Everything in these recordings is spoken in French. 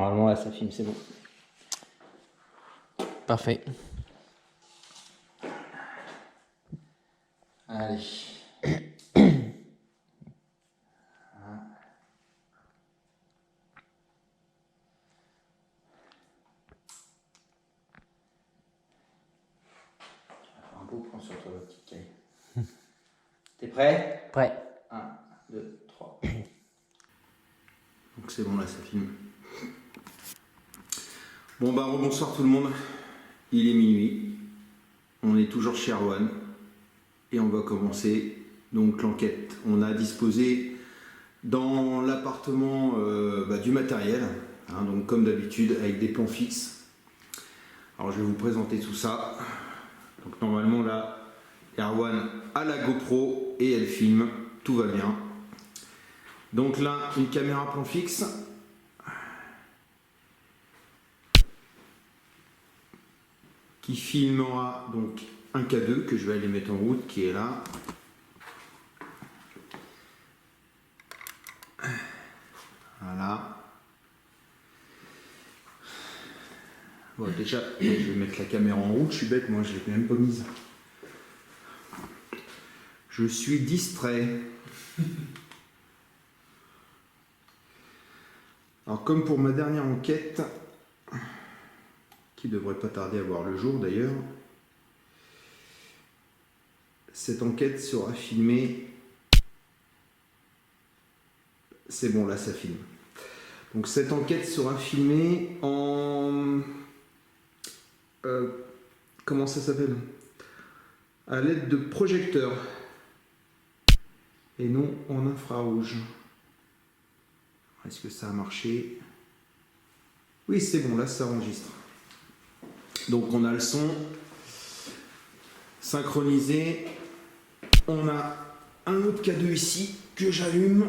Normalement, là, ça filme, c'est bon. Parfait. Allez. Un beau plan sur toi, la petite caille. T'es prêt? Prêt. 1, 2, 3. Donc c'est bon, là, ça filme. Bon, bah, bonsoir tout le monde. Il est minuit. On est toujours chez Erwan. Et on va commencer donc l'enquête. On a disposé dans l'appartement du matériel, hein, donc comme d'habitude avec des plans fixes. Alors je vais vous présenter tout ça. Donc normalement là, Erwan a la GoPro et elle filme, tout va bien. Donc là, une caméra plan fixe. Qui filmera donc un K2 que je vais aller mettre en route, qui est là. Voilà. Bon, déjà, je vais mettre la caméra en route. Je suis bête, moi, je ne l'ai même pas mise. Je suis distrait. Alors, comme pour ma dernière enquête, qui devrait pas tarder à voir le jour d'ailleurs, cette enquête sera filmée. C'est bon, là, ça filme. Donc, cette enquête sera filmée en... comment ça s'appelle? À l'aide de projecteurs. Et non en infrarouge. Est-ce que ça a marché? Oui, c'est bon, là, ça enregistre. Donc, on a le son synchronisé. On a un autre K2 ici que j'allume.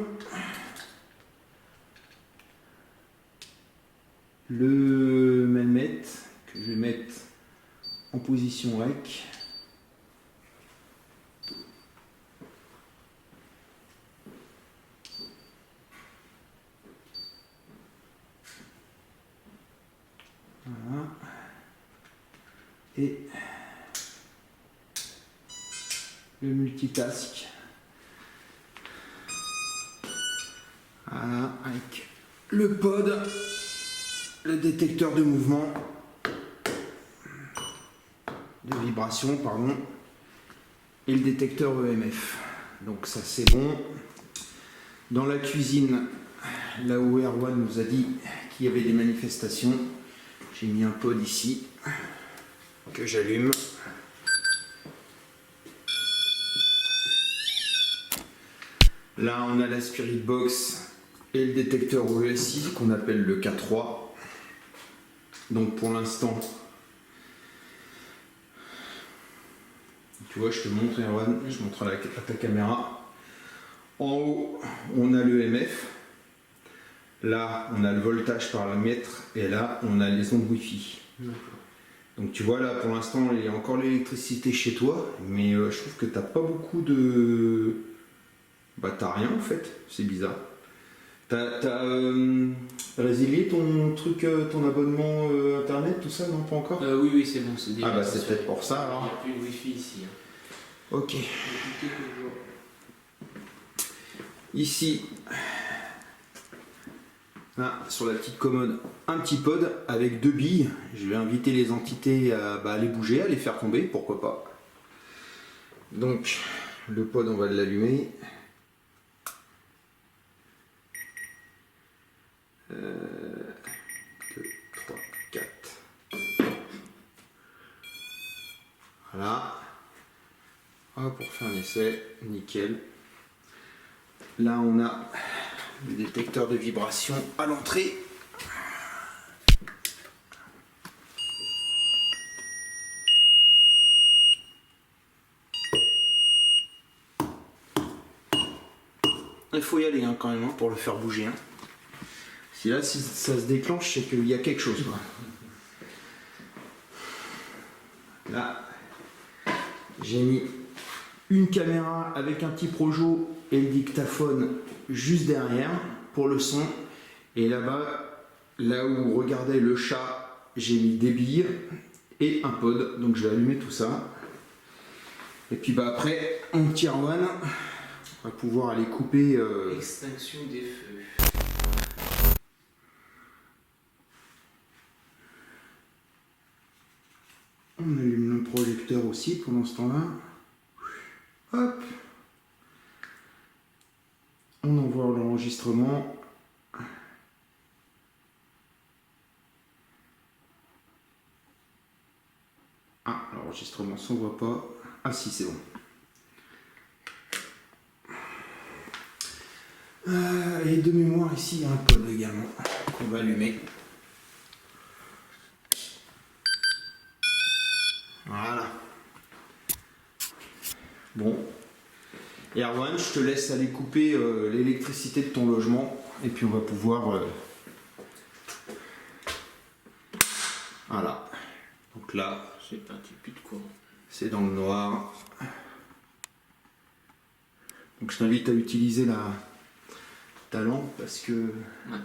Le Melmet que je vais mettre en position rec. Voilà. Et le multitask. Voilà, avec le pod, le détecteur de mouvement, de vibration, pardon, et le détecteur EMF. Donc ça c'est bon. Dans la cuisine, là où Erwan nous a dit qu'il y avait des manifestations, j'ai mis un pod ici que j'allume. Là on a la Spirit Box et le détecteur ESI qu'on appelle le K3. Donc pour l'instant, tu vois, je te montre Erwan, je montre à ta caméra. En haut, on a le MF. Là, on a le voltage par la mètre. Et là, on a les ondes Wi-Fi. Donc tu vois, là, pour l'instant, il y a encore l'électricité chez toi. Mais je trouve que tu n'as pas beaucoup de... Bah, t'as rien en fait. C'est bizarre. T'as résilié ton truc, ton abonnement internet, tout ça, non? Pas encore? Oui, oui, c'est bon. C'est Ah bah c'est peut-être pour ça alors. Il n'y a plus de Wi-Fi ici. Ok. Ici, là, sur la petite commode, un petit pod avec 2 billes. Je vais inviter les entités à les bouger, à les faire tomber, pourquoi pas. Donc, le pod, on va l'allumer. 2, 3, 4. Voilà. Hop, pour faire un essai, nickel. Là, on a le détecteur de vibration à l'entrée. Il faut y aller hein, quand même hein, pour le faire bouger. Hein. Si là, si ça se déclenche, c'est qu'il y a quelque chose. Quoi. Là, j'ai mis une caméra avec un petit projo et le dictaphone juste derrière pour le son. Et là-bas, là où regardait le chat, j'ai mis des billes et un pod, donc je vais allumer tout ça. Et puis bah après, mon petit Erwan va pouvoir aller couper... Extinction des feux. On allume le projecteur aussi pendant ce temps-là. Hop. On envoie l'enregistrement. Ah, l'enregistrement s'envoie pas. Ah si, c'est bon. Et de mémoire, ici, il y a un pod également qu'on va allumer. Voilà. Bon. Erwan, je te laisse aller couper l'électricité de ton logement et puis on va pouvoir... Voilà. Donc là, C'est parti, plus de courant. c'est dans le noir. Donc je t'invite à utiliser ta lampe parce que... Ouais.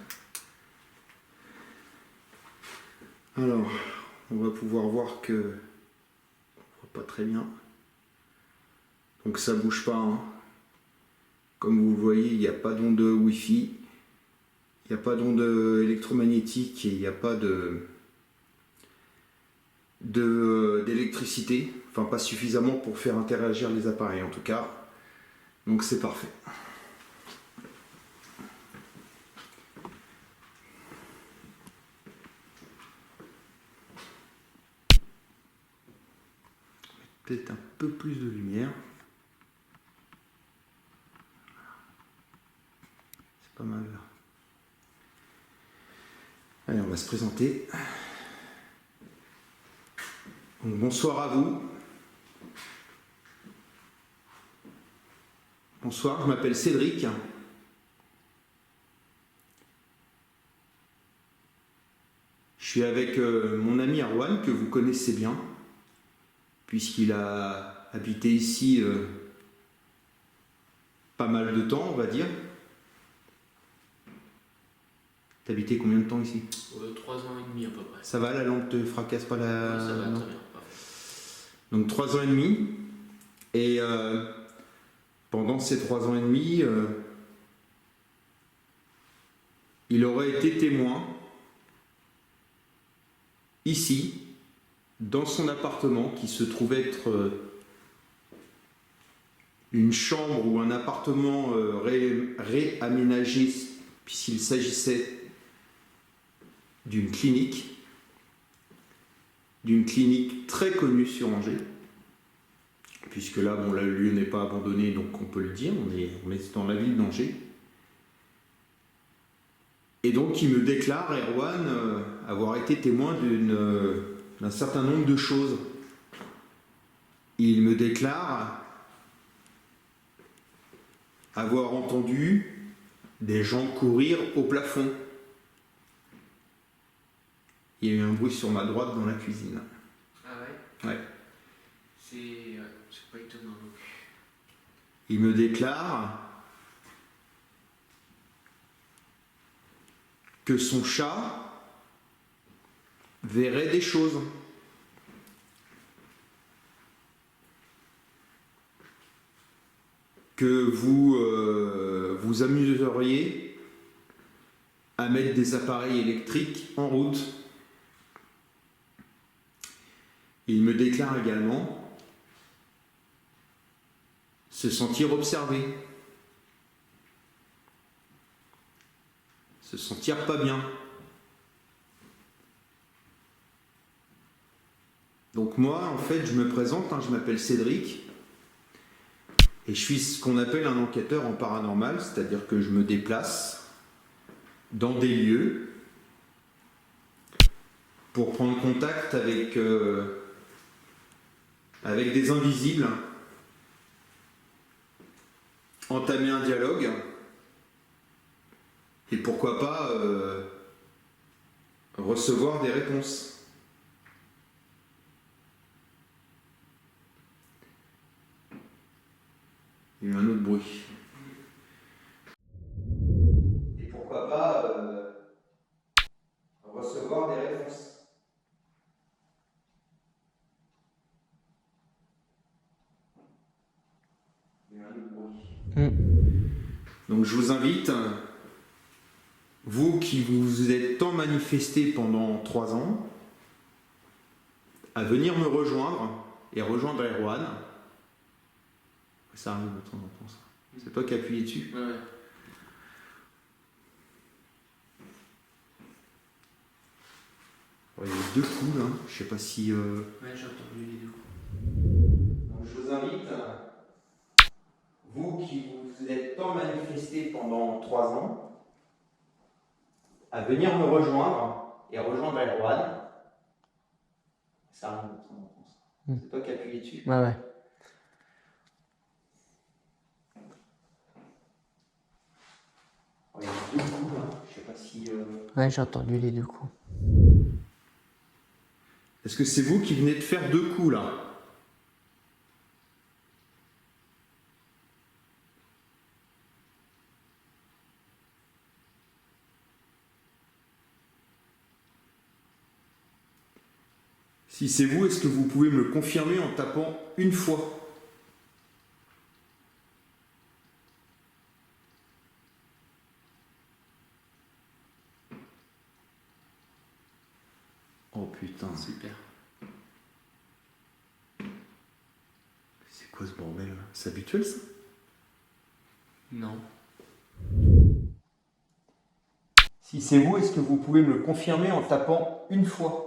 Alors, on va pouvoir voir que... On voit pas très bien. Donc ça bouge pas. Hein. Comme vous le voyez, il n'y a pas d'onde Wi-Fi. Il n'y a pas d'onde électromagnétique et il n'y a pas d'électricité. Enfin, pas suffisamment pour faire interagir les appareils en tout cas. Donc c'est parfait. Peut-être un peu plus de lumière. C'est pas mal. Allez, on va se présenter. Donc, bonsoir à vous. Bonsoir, je m'appelle Cédric. Je suis avec mon ami Erwan, que vous connaissez bien, puisqu'il a habité ici pas mal de temps, on va dire. T'as habité combien de temps ici? 3 ans et demi à peu près. Ça va, la lampe te fracasse pas la... Ouais, ça va, non. très bien. Donc 3 ans et demi. Et pendant ces 3 ans et demi, il aurait été témoin ici, dans son appartement, qui se trouvait être une chambre ou un appartement réaménagé, puisqu'il s'agissait d'une clinique très connue sur Angers, puisque là, bon, le lieu n'est pas abandonné, donc on peut le dire, on est dans la ville d'Angers. Et donc il me déclare, Erwan, avoir été témoin d'un certain nombre de choses. Il me déclare avoir entendu des gens courir au plafond. Il y a eu un bruit sur ma droite dans la cuisine. Ah ouais? Ouais. C'est pas étonnant. Il me déclare que son chat verrait des choses. Que vous vous amuseriez à mettre des appareils électriques en route. Il me déclare également se sentir observé, se sentir pas bien. Donc moi, en fait, je me présente, je m'appelle Cédric, et je suis ce qu'on appelle un enquêteur en paranormal, c'est-à-dire que je me déplace dans des lieux pour prendre contact avec des invisibles, entamer un dialogue, et pourquoi pas recevoir des réponses. Il y a eu un autre bruit. Et pourquoi pas Donc je vous invite, vous qui vous êtes tant manifesté pendant 3 ans, à venir me rejoindre et rejoindre Erwan. Ça arrive de temps en temps, ça. C'est toi qui as appuyé dessus. Ouais. Il y a 2 coups là, je sais pas si... Ouais, j'ai entendu les 2 coups. Donc je vous invite, vous qui vous êtes tant manifesté pendant 3 ans, à venir me rejoindre et rejoindre Erwan. Ça arrive de temps en temps, ça. C'est toi qui as appuyé dessus. Ouais. Il y a 2 coups là, je sais pas si... Ouais, j'ai entendu les 2 coups. Est-ce que c'est vous qui venez de faire 2 coups là? Si c'est vous, est-ce que vous pouvez me le confirmer en tapant une fois? Oh putain. Super. C'est quoi ce bordel là? C'est habituel ça? Non. Si c'est vous, est-ce que vous pouvez me le confirmer en tapant une fois?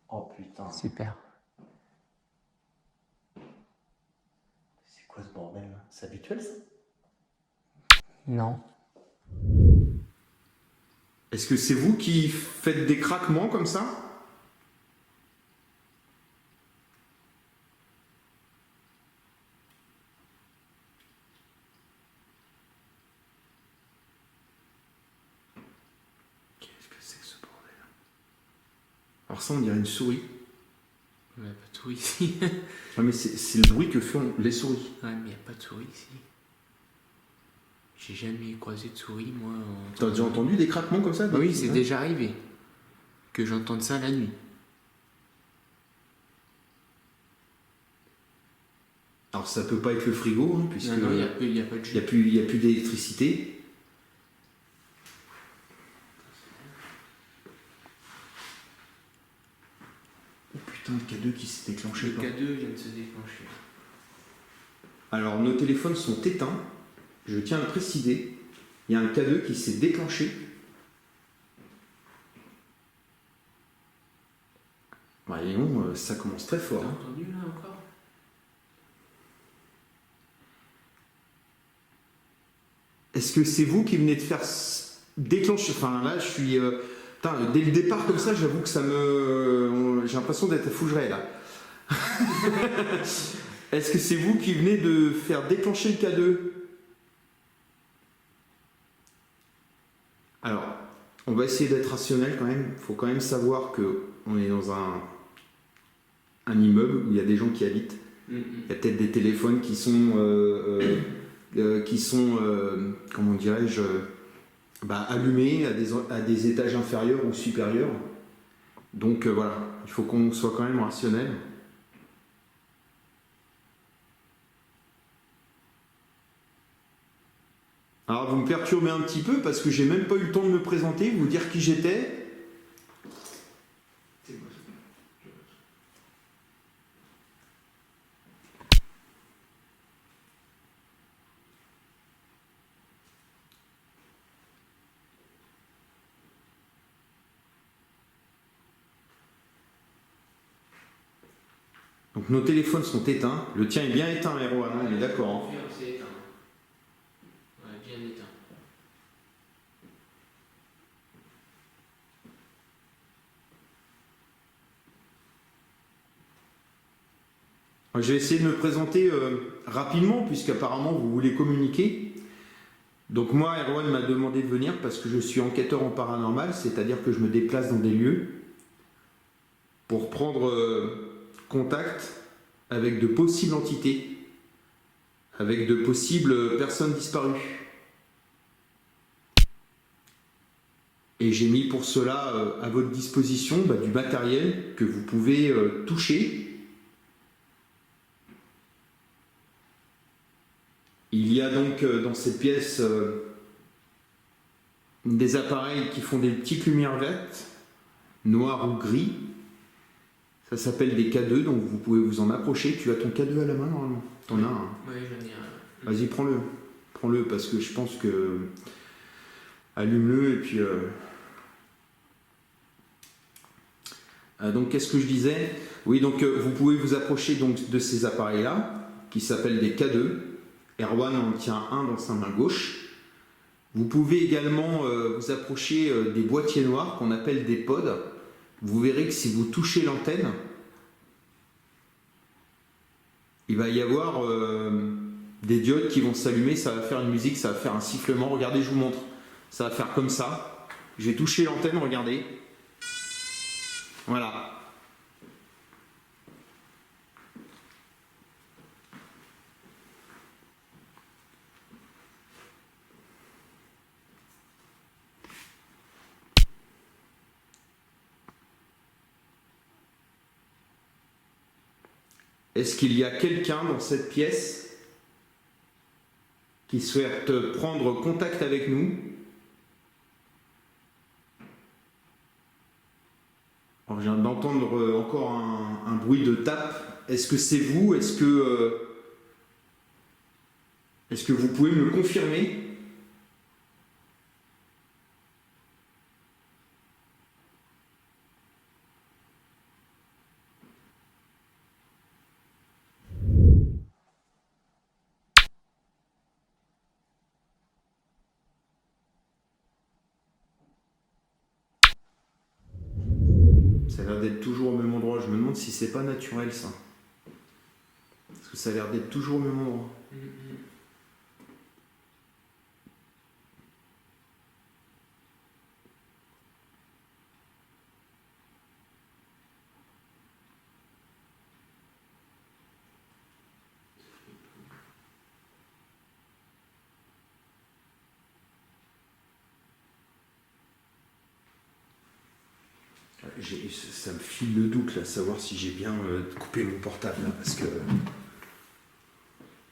Oh putain. Super. C'est quoi ce bordel là? C'est habituel ça? Non. Est-ce que c'est vous qui faites des craquements comme ça? Qu'est-ce que c'est que ce bordel? Alors ça on dirait une souris. Il n'y a pas de souris ici. Ah mais c'est le bruit que font les souris. Ouais, mais il n'y a pas de souris ici. J'ai jamais croisé de souris, moi. T'as déjà entendu des craquements comme ça? Oui, c'est déjà arrivé. Que j'entende ça la nuit. Alors ça peut pas être le frigo, hein, puisque Non, il n'y a pas de jus. il y a plus d'électricité. Oh putain, le K2 qui s'est déclenché. Le K2 vient de se déclencher. Alors nos téléphones sont éteints, je tiens à le préciser. Il y a un K2 qui s'est déclenché. Voyons, ça commence très fort. T'as entendu là encore? Est-ce que c'est vous qui venez de faire déclencher? Enfin là, je suis... dès le départ comme ça, j'avoue que ça me... J'ai l'impression d'être fougeret là. Est-ce que c'est vous qui venez de faire déclencher le K2? Alors, on va essayer d'être rationnel quand même. Il faut quand même savoir qu'on est dans un immeuble où il y a des gens qui habitent. Il y a peut-être des téléphones qui sont comment dirais-je, allumés à des étages inférieurs ou supérieurs. Donc voilà, il faut qu'on soit quand même rationnel. Alors vous me perturbez un petit peu parce que j'ai même pas eu le temps de me présenter, vous dire qui j'étais. Donc nos téléphones sont éteints. Le tien est bien éteint, Erwan, on est d'accord. Hein. C'est éteint. Ouais, bien éteint. Je vais essayer de me présenter rapidement, puisqu'apparemment vous voulez communiquer. Donc moi, Erwan m'a demandé de venir parce que je suis enquêteur en paranormal, c'est-à-dire que je me déplace dans des lieux pour prendre contact avec de possibles entités, avec de possibles personnes disparues. Et j'ai mis pour cela à votre disposition du matériel que vous pouvez toucher. Il y a donc dans cette pièce des appareils qui font des petites lumières vertes, noires ou gris. Ça s'appelle des K2, donc vous pouvez vous en approcher. Tu as ton K2 à la main normalement? T'en as un? Oui, j'en ai un. Vas-y, prends-le. Prends-le parce que je pense que... Allume-le et puis... Donc qu'est-ce que je disais? Oui, donc vous pouvez vous approcher donc, de ces appareils-là, qui s'appellent des K2. Erwan en tient un dans sa main gauche. Vous pouvez également vous approcher des boîtiers noirs qu'on appelle des pods. Vous verrez que si vous touchez l'antenne, il va y avoir des diodes qui vont s'allumer, ça va faire une musique, ça va faire un sifflement. Regardez, je vous montre. Ça va faire comme ça. Je vais toucher l'antenne, regardez. Voilà. Est-ce qu'il y a quelqu'un dans cette pièce qui souhaite prendre contact avec nous? Alors, je viens d'entendre encore un bruit de tape. Est-ce que c'est vous? Est-ce que vous pouvez me le confirmer? Ça a l'air d'être toujours au même endroit. Je me demande si c'est pas naturel ça. Parce que ça a l'air d'être toujours au même endroit. Ça me file le doute là, savoir si j'ai bien coupé mon portable là, parce que...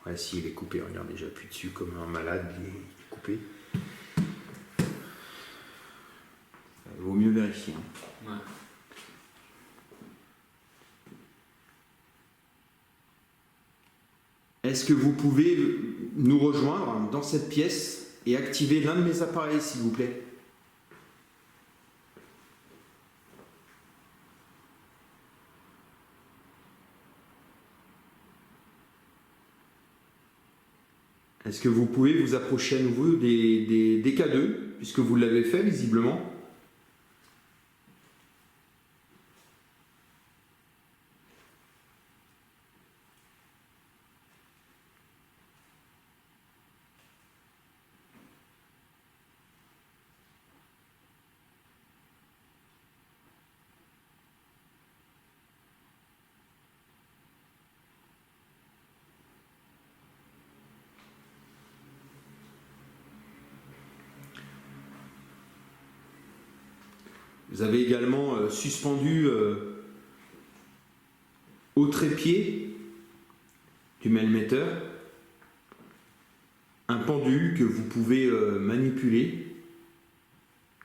Ouais, si il est coupé, regardez, j'appuie dessus comme un malade, il est coupé. Il vaut mieux vérifier. Hein. Ouais. Est-ce que vous pouvez nous rejoindre dans cette pièce et activer l'un de mes appareils, s'il vous plaît? Est-ce que vous pouvez vous approcher à nouveau des K2, puisque vous l'avez fait visiblement? Vous avez également suspendu au trépied du mailmetteur un pendule que vous pouvez manipuler,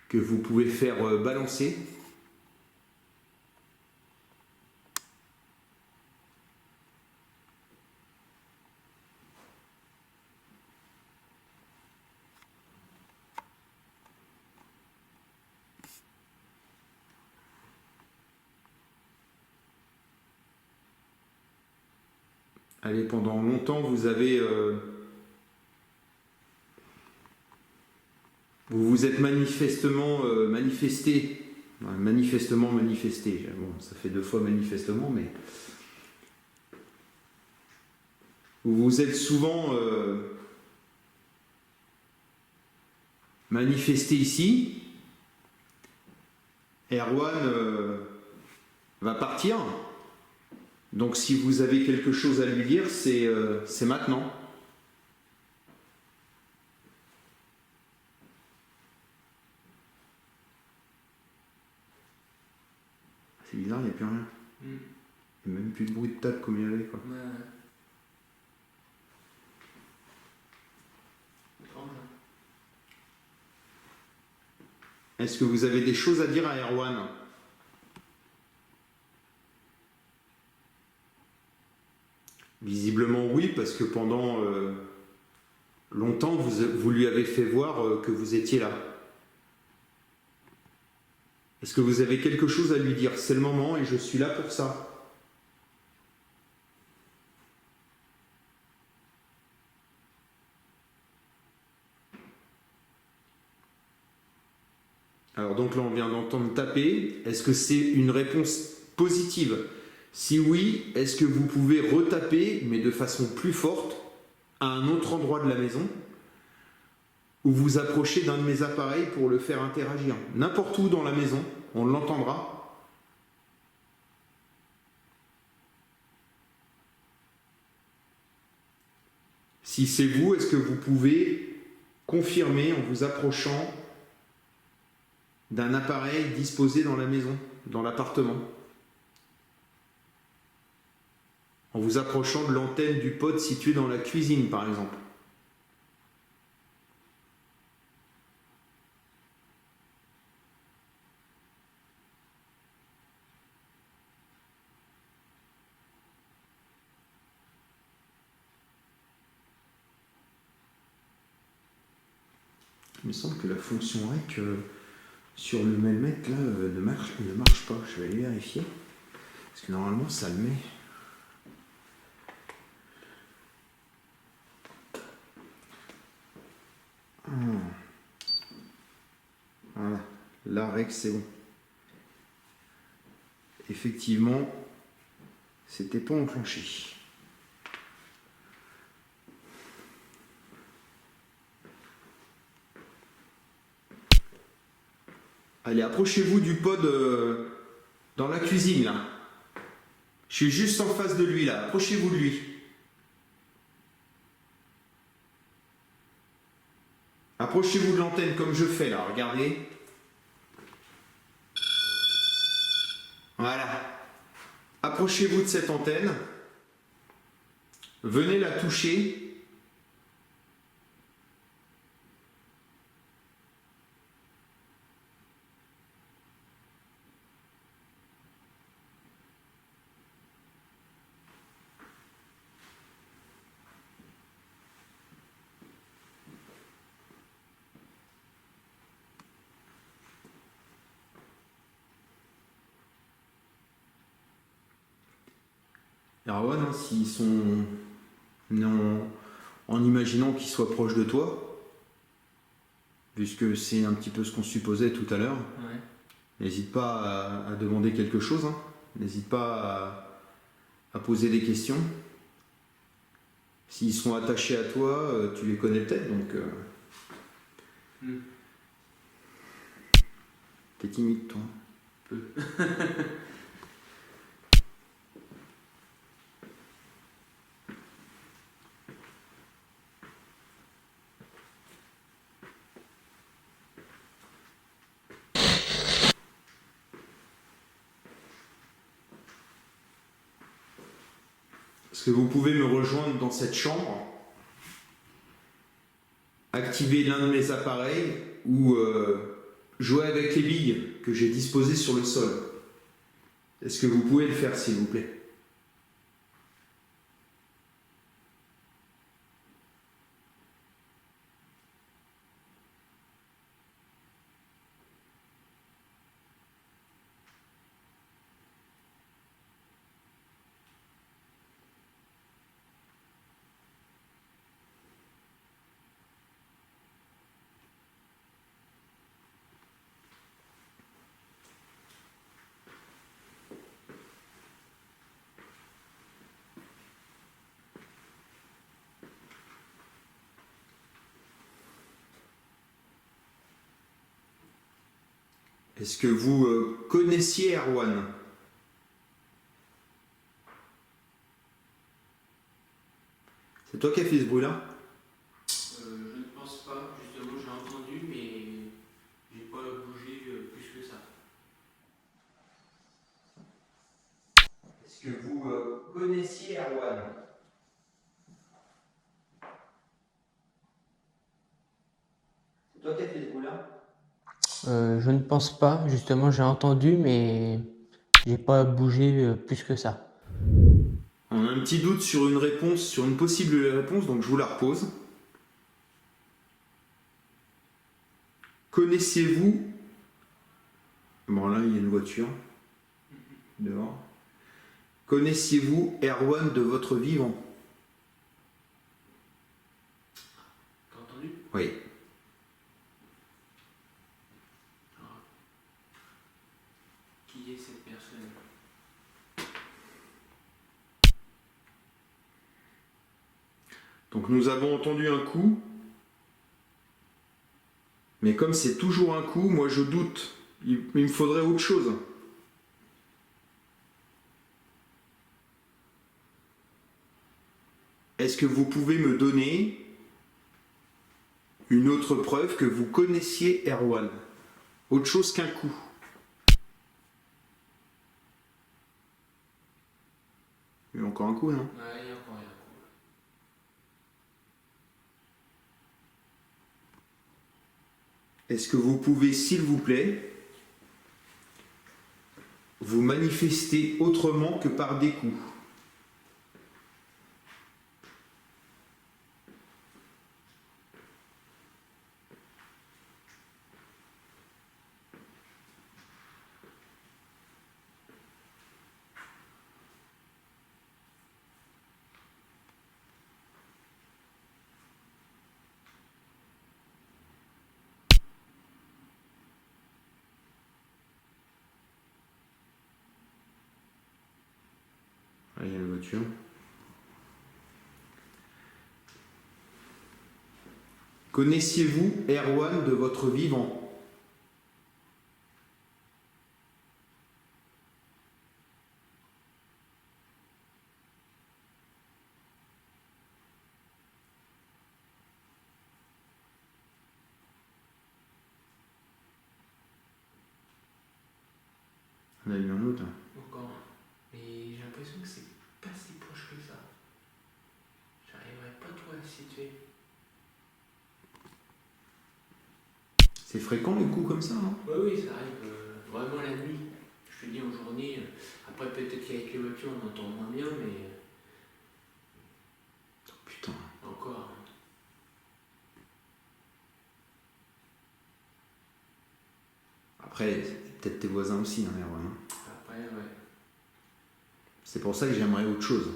que vous pouvez faire balancer. Allez, pendant longtemps, vous avez... vous vous êtes manifestement manifesté. Manifestement manifesté. Bon, ça fait 2 fois manifestement, mais... Vous vous êtes souvent manifesté ici. Erwan va partir. Donc si vous avez quelque chose à lui dire, c'est maintenant. C'est bizarre, il n'y a plus rien. Il n'y a même plus de bruit de table comme il y avait, quoi. Ouais. Étrange, hein. Est-ce que vous avez des choses à dire à Erwan? Visiblement oui, parce que pendant longtemps, vous lui avez fait voir que vous étiez là. Est-ce que vous avez quelque chose à lui dire? C'est le moment et je suis là pour ça. Alors donc là, on vient d'entendre taper. Est-ce que c'est une réponse positive? Si oui, est-ce que vous pouvez retaper, mais de façon plus forte, à un autre endroit de la maison, ou vous approchez d'un de mes appareils pour le faire interagir? N'importe où dans la maison, on l'entendra. Si c'est vous, est-ce que vous pouvez confirmer en vous approchant d'un appareil disposé dans la maison, dans l'appartement? En vous approchant de l'antenne du pod situé dans la cuisine, par exemple. Il me semble que la fonction REC sur le mailmètre là ne marche pas. Je vais aller vérifier. Parce que normalement ça le met. Voilà. Là REC c'est bon. Effectivement, c'était pas enclenché. Allez, approchez-vous du pod dans la cuisine, là. Je suis juste en face de lui, là. Approchez-vous de lui. Approchez-vous de l'antenne comme je fais, là. Regardez. Voilà. Approchez-vous de cette antenne. Venez la toucher. Erwan, hein, s'ils sont en imaginant qu'ils soient proches de toi, puisque c'est un petit peu ce qu'on supposait tout à l'heure, Ouais. n'hésite pas à demander quelque chose, hein. N'hésite pas à poser des questions. S'ils sont attachés à toi, tu les connais peut-être, donc t'es timide toi. Peu. Est-ce que vous pouvez me rejoindre dans cette chambre, activer l'un de mes appareils ou jouer avec les billes que j'ai disposées sur le sol? Est-ce que vous pouvez le faire, s'il vous plaît? Est-ce que vous connaissiez Erwan? C'est toi qui as fait ce bruit-là? Je ne pense pas, justement, j'ai entendu, mais j'ai pas bougé plus que ça. fait ce coup-là? Je ne pense pas, justement, j'ai entendu, mais j'ai pas bougé plus que ça. On a un petit doute sur une réponse, sur une possible réponse, donc je vous la repose. Connaissiez-vous... Bon là, il y a une voiture dehors. Connaissiez-vous Erwan de votre vivant? T'as entendu? Oui. Qui est cette personne? Donc nous avons entendu un coup, mais comme c'est toujours un coup, moi je doute. Il me faudrait autre chose. Est-ce que vous pouvez me donner une autre preuve que vous connaissiez Erwan? Autre chose qu'un coup. Il y a encore un coup, non? Ouais, il y a encore rien. Est-ce que vous pouvez, s'il vous plaît, vous manifester autrement que par des coups? Ah, il y a la voiture. Connaissiez-vous Erwan de votre vivant? On a eu un autre. Encore. Mais j'ai l'impression que c'est pas si proche que ça. J'arriverai pas trop à le situer. C'est fréquent les coups comme ça, hein? Oui, ça arrive vraiment la nuit. Je te dis en journée. Après, peut-être qu'avec les voitures, on entend moins bien, mais Oh, putain. encore. Après, c'est peut-être tes voisins aussi, hein, Erwan. Après, ouais. C'est pour ça que j'aimerais autre chose.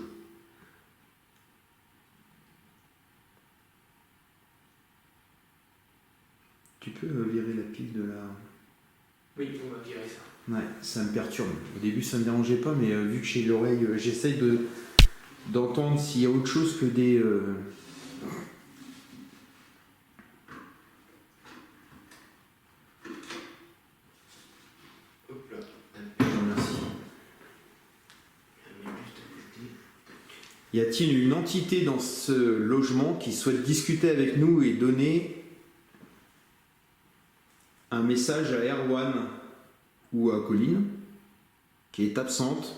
Tu peux virer la pile de la... Oui, on va virer ça. Ouais, ça me perturbe. Au début, ça me dérangeait pas, mais vu que j'ai l'oreille, j'essaye d'entendre s'il y a autre chose que des... Hop là. Je vous remercie. Elle met juste à côté. Y a-t-il une entité dans ce logement qui souhaite discuter avec nous et donner un message à Erwan ou à Colline, qui est absente?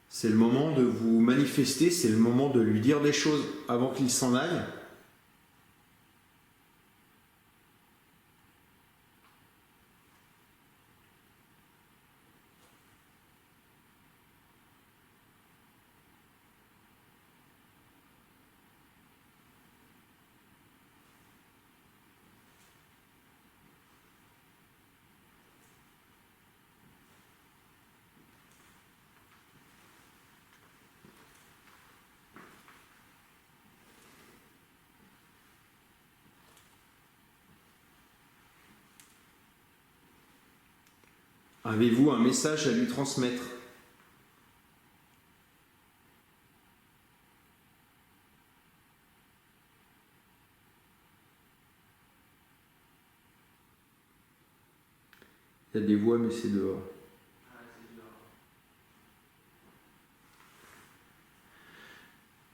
C'est le moment de vous manifester, c'est le moment de lui dire des choses avant qu'il s'en aille. Avez-vous un message à lui transmettre? Il y a des voix, mais c'est dehors. Ah, c'est dehors.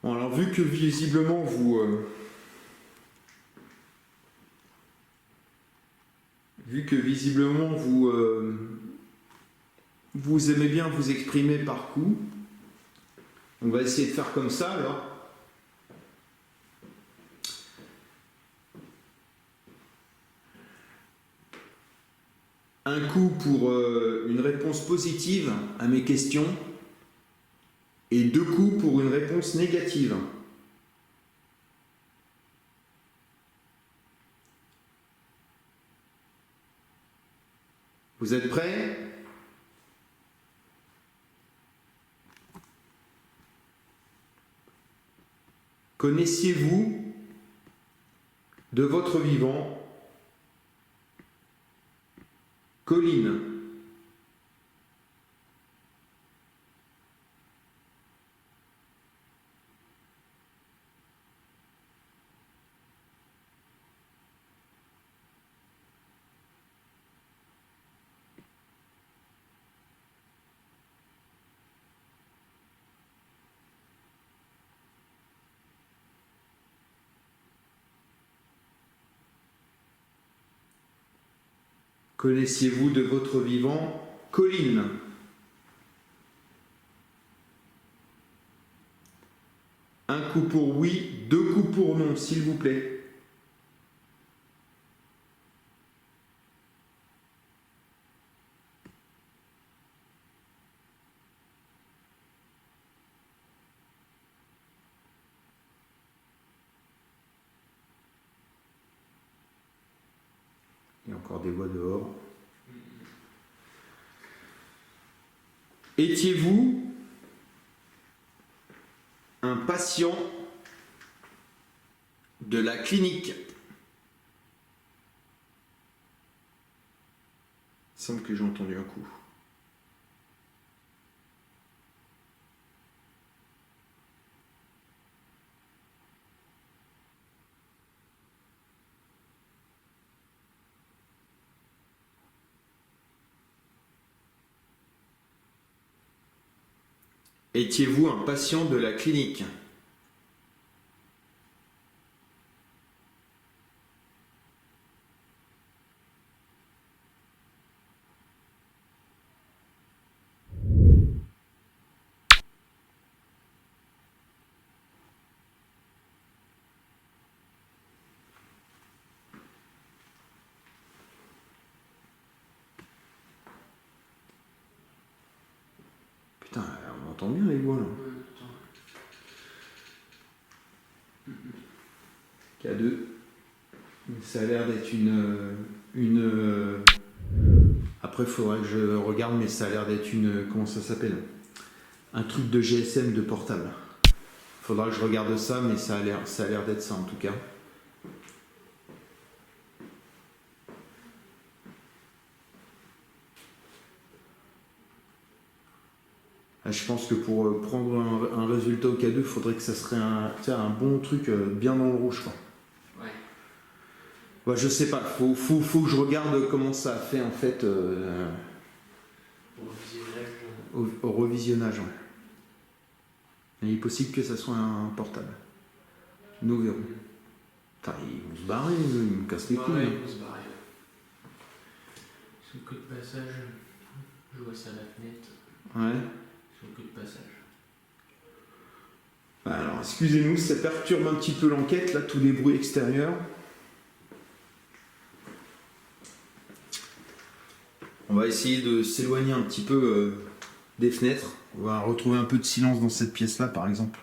Bon, alors vu que visiblement vu que visiblement vous aimez bien vous exprimer par coup, on va essayer de faire comme ça alors. Un coup pour une réponse positive à mes questions et 2 coups pour une réponse négative. Vous êtes prêts? Connaissiez-vous de votre vivant Colline? Connaissiez-vous de votre vivant Colline? Un coup pour oui, 2 coups pour non, s'il vous plaît. Il y a encore des voix dehors. Étiez-vous un patient de la clinique? Il semble que j'ai entendu un coup. Étiez-vous un patient de la clinique? Putain, on entend bien les voix là. K2. Ça a l'air d'être une. Après, il faudrait que je regarde, mais ça a l'air d'être une. Comment ça s'appelle? Un truc de GSM de portable. Faudra que je regarde ça, mais ça a l'air d'être ça en tout cas. Je pense que pour prendre un résultat au K2, il faudrait que ça serait un bon truc bien dans le rouge, quoi. Ouais. Bah, je sais pas, faut que je regarde comment ça a fait en fait au revisionnage. Ouais. Il est possible que ça soit un portable. Nous verrons. Putain, ils vont se barrer, ils me cassent les couilles. Ouais, ils vont se barrer. Sur le coup de passage, je vois ça à la fenêtre. Ouais. Sur le coup de passage. Alors, excusez-nous, ça perturbe un petit peu l'enquête, là, tous les bruits extérieurs. On va essayer de s'éloigner un petit peu des fenêtres. On va retrouver un peu de silence dans cette pièce-là, par exemple.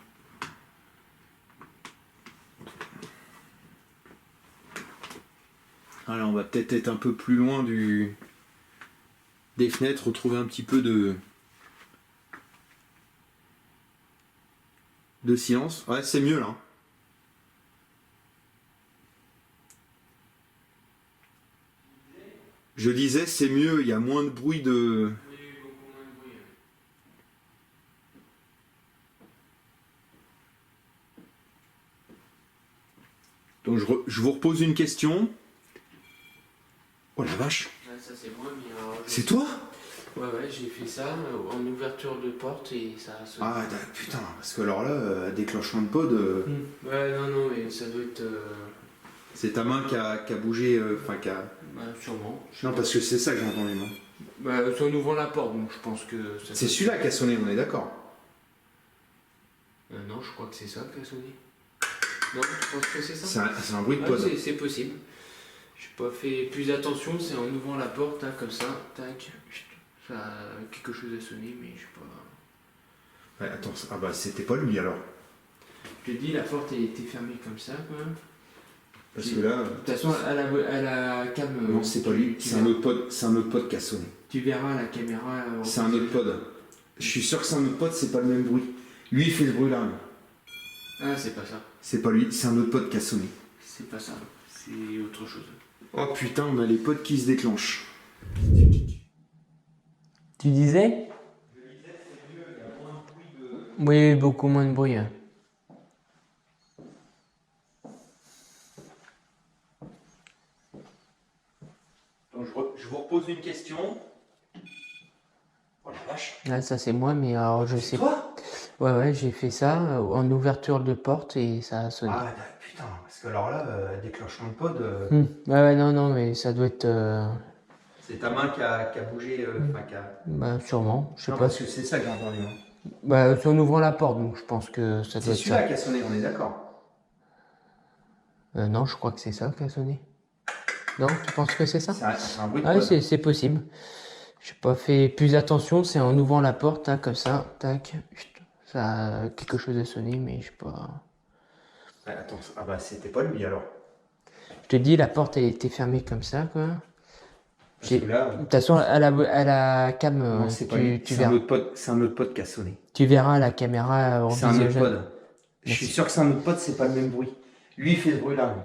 Alors, on va peut-être être un peu plus loin des fenêtres, retrouver un petit peu de silence. Ouais, c'est mieux là. Je disais, c'est mieux, il y a moins de bruit de... Oui, beaucoup moins de bruit. Donc je vous repose une question. Oh la vache. Ouais, ça c'est moi, mais alors, C'est toi? Ouais, j'ai fait ça en ouverture de porte et ça a sonné. Ah putain, parce que alors là, déclenchement de pod... Ouais, non, mais ça doit être C'est ta main qui a bougé, enfin qui a... Bah, sûrement. Non, parce que c'est ça que j'ai entendu, moi. Bah, c'est en ouvrant la porte, donc je pense que... C'est celui-là qui a sonné, on est d'accord? Non, je crois que c'est ça qui a sonné. Non, tu penses que c'est ça? C'est un bruit de pod. C'est possible. J'ai pas fait plus attention, c'est en ouvrant la porte, hein, comme ça, tac, ça a quelque chose à sonner, mais je sais pas... Ouais, attends, ah bah c'était pas lui alors. Je te dis, la porte elle était fermée comme ça, quand même. Parce que là... De toute façon, à la cam... Non, c'est pas lui, c'est un autre pod qui a sonné. Tu verras la caméra... C'est un autre pod. Je suis sûr que c'est un autre pod, c'est pas le même bruit. Lui, il fait ce bruit-là. Ah, c'est pas ça. C'est pas lui, c'est un autre pod qui a sonné. C'est pas ça, c'est autre chose. Oh putain, on a les pods qui se déclenchent. Tu disais? Oui, beaucoup moins de bruit. Donc je vous repose une question. Oh la vache. Ah, ça c'est moi, mais alors je sais pas. Toi? Ouais, j'ai fait ça en ouverture de porte et ça a sonné. Ah putain, parce que alors là, déclenchement de pod... Ouais, non, mais ça doit être... C'est ta main qui a bougé, enfin qui a... Bah, sûrement, je sais Non, pas. parce que c'est ça que j'ai entendu. Bah, c'est en ouvrant la porte, donc je pense que ça doit C'est être celui-là ça. qui a sonné, on est d'accord? Non, je crois que c'est ça qui a sonné. Non, tu penses que c'est ça? C'est un bruit de Ah, pod. c'est possible. J'ai pas fait plus attention, c'est en ouvrant la porte, hein, comme ça, tac, ça a quelque chose à sonner, mais je sais pas. Ouais, attends, ah bah c'était pas lui alors. Je te dis, la porte elle était fermée comme ça, quoi. Parce que là, De toute façon, à la cam, non, c'est pas lui. tu C'est verras. un autre pod qui a sonné. Tu verras la caméra en C'est un autre visionnage. pod. Je suis sûr que c'est un autre pod, c'est pas le même bruit. Lui, il fait ce bruit-là.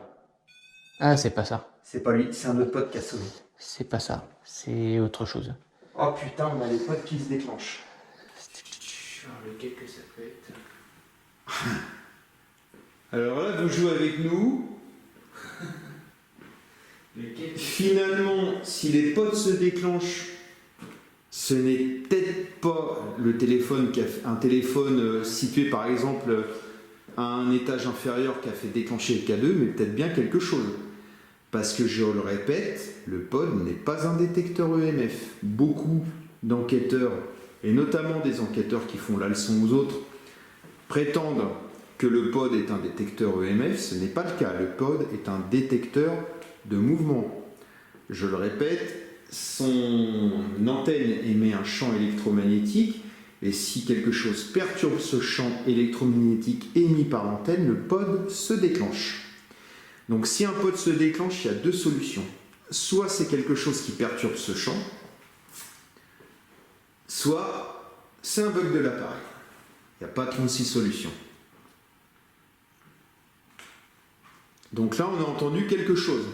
Ah, c'est pas ça. C'est pas lui, c'est un autre pod qui a sonné. C'est pas ça. C'est autre chose. Oh putain, on a les pods qui se déclenchent. Lequel que ça peut être? Alors là, vous jouez avec nous. Finalement, si les pods se déclenchent, ce n'est peut-être pas le téléphone un téléphone situé par exemple à un étage inférieur qui a fait déclencher le K2, mais peut-être bien quelque chose. Parce que je le répète, le pod n'est pas un détecteur EMF. Beaucoup d'enquêteurs, et notamment des enquêteurs qui font la leçon aux autres, prétendent que le pod est un détecteur EMF. Ce n'est pas le cas. Le pod est un détecteur de mouvement. Je le répète, son antenne émet un champ électromagnétique, et si quelque chose perturbe ce champ électromagnétique émis par l'antenne, le pod se déclenche. Donc si un pod se déclenche, il y a deux solutions. Soit c'est quelque chose qui perturbe ce champ, soit c'est un bug de l'appareil. Il n'y a pas 36 solutions. Donc là, on a entendu quelque chose.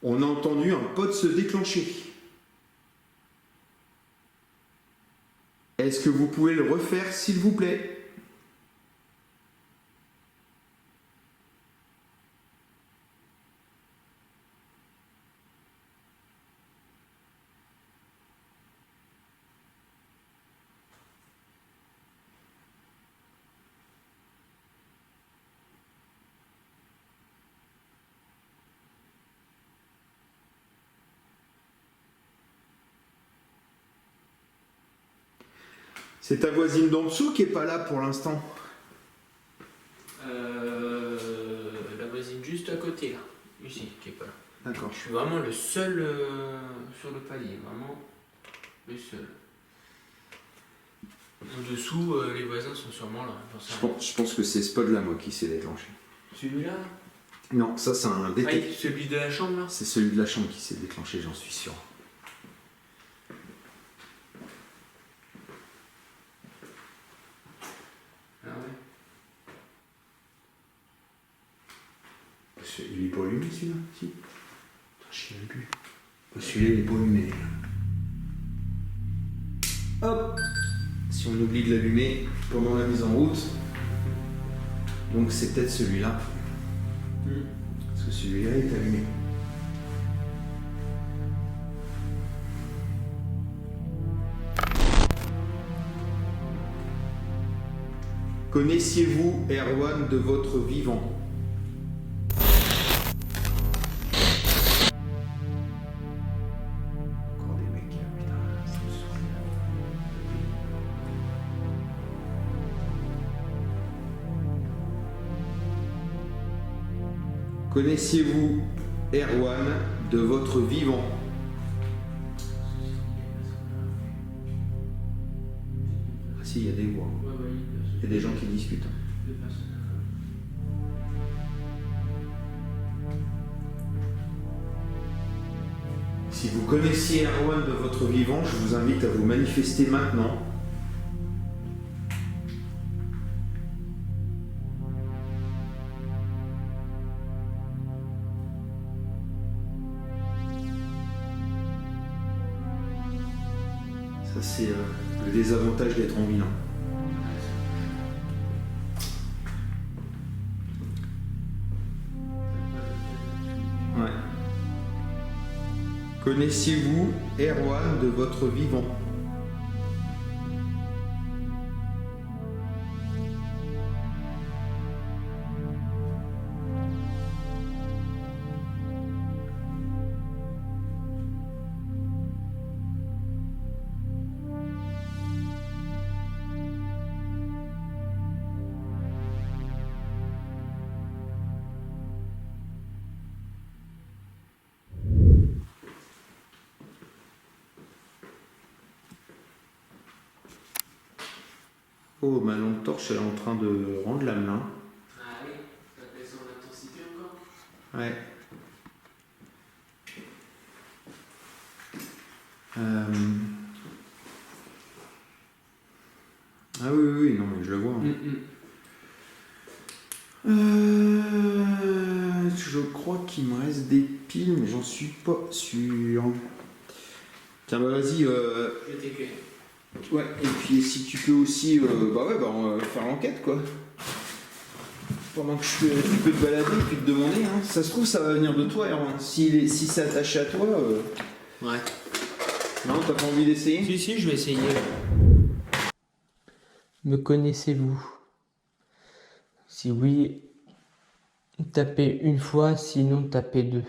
On a entendu un pod se déclencher. Est-ce que vous pouvez le refaire, s'il vous plaît ? C'est ta voisine d'en dessous qui n'est pas là pour l'instant. La voisine juste à côté, là. Ici, qui est pas là. D'accord. Je suis vraiment le seul sur le palier, vraiment le seul. En dessous, les voisins sont sûrement là. Je pense que c'est ce pod-là, moi, qui s'est déclenché. Celui-là? Non, ça c'est un détecteur. Celui de la chambre, là? C'est celui de la chambre qui s'est déclenché, j'en suis sûr. Ah ouais. Il est pas allumé celui-là? Si. Je sais même plus. Celui-là il est pas allumé. Hop. Si on oublie de l'allumer pendant la mise en route, donc c'est peut-être celui-là. Parce que celui-là est allumé. Connaissiez-vous Erwan de votre vivant? Connaissiez-vous Erwan de votre vivant? Ah si, il y a des voix. Il y a des gens qui discutent. Si vous connaissiez Erwan de votre vivant, je vous invite à vous manifester maintenant. Ça, c'est le désavantage d'être en bilan. Ouais. Connaissiez-vous Erwan de votre vivant? Oh, ma lampe torche, elle est en train de rendre la main. Ah oui, ça descend l'intensité encore. Ouais. Ah oui, oui, oui, non, mais je le vois. Hein. Je crois qu'il me reste des piles, mais j'en suis pas sûr. Tiens, bah vas-y. Je t'éclaire. Ouais, et puis si tu peux aussi, bah ouais, bah on va faire l'enquête quoi. Pendant que tu peux te balader et puis te demander, hein. Ça se trouve, ça va venir de toi, Erwan. Si c'est attaché à toi. Ouais. Non, t'as pas envie d'essayer? Si, je vais essayer. Me connaissez-vous? Si oui, tapez une fois, sinon tapez deux.